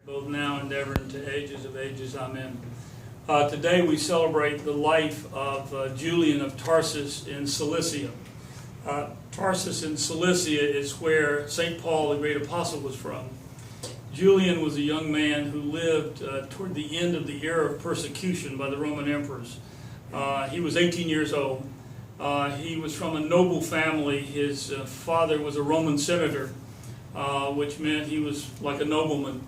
Both now endeavoring to ages of ages, amen. Today we celebrate the life of Julian of Tarsus in Cilicia. Tarsus in Cilicia is where St. Paul, the great apostle, was from. Julian was a young man who lived toward the end of the era of persecution by the Roman emperors. He was 18 years old. He was from a noble family. His father was a Roman senator, which meant he was like a nobleman.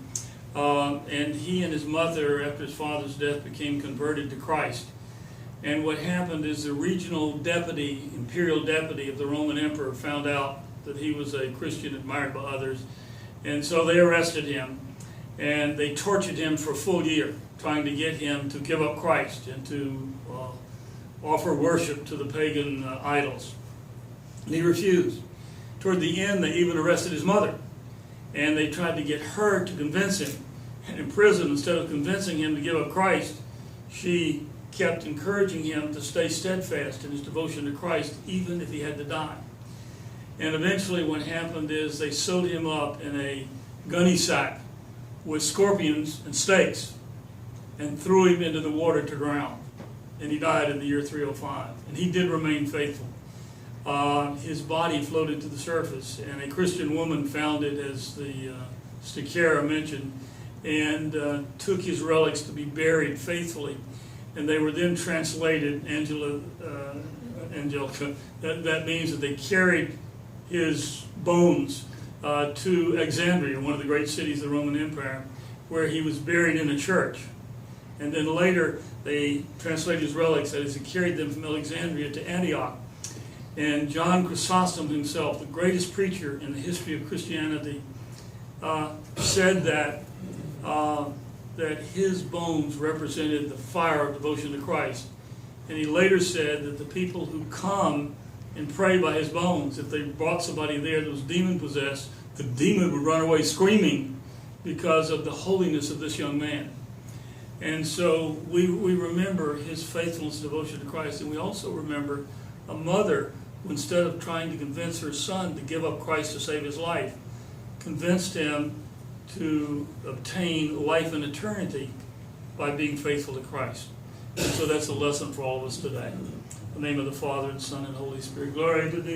And he and his mother, after his father's death, became converted to Christ. And what happened is the regional deputy, imperial deputy of the Roman emperor, found out that he was a Christian admired by others. And so they arrested him, and they tortured him for a full year, trying to get him to give up Christ and to offer worship to the pagan idols. And he refused. Toward the end, they even arrested his mother, and they tried to get her to convince him. And in prison, instead of convincing him to give up Christ, she kept encouraging him to stay steadfast in his devotion to Christ, even if he had to die. And eventually what happened is they sewed him up in a gunny sack with scorpions and snakes and threw him into the water to drown. And he died in the year 305. And he did remain faithful. His body floated to the surface, and a Christian woman found it, as the Stichera mentioned, and took his relics to be buried faithfully. And they were then translated, Angelica, that means that they carried his bones to Alexandria, one of the great cities of the Roman Empire, where he was buried in a church. And then later they translated his relics as he carried them from Alexandria to Antioch. And John Chrysostom himself, the greatest preacher in the history of Christianity, said that his bones represented the fire of devotion to Christ. And he later said that the people who come and pray by his bones, if they brought somebody there that was demon-possessed, the demon would run away screaming because of the holiness of this young man. And so we remember his faithfulness and devotion to Christ, and we also remember a mother who, instead of trying to convince her son to give up Christ to save his life, convinced him to obtain life in eternity by being faithful to Christ. And so that's a lesson for all of us today. In the name of the Father, and Son, and Holy Spirit. Glory to thee.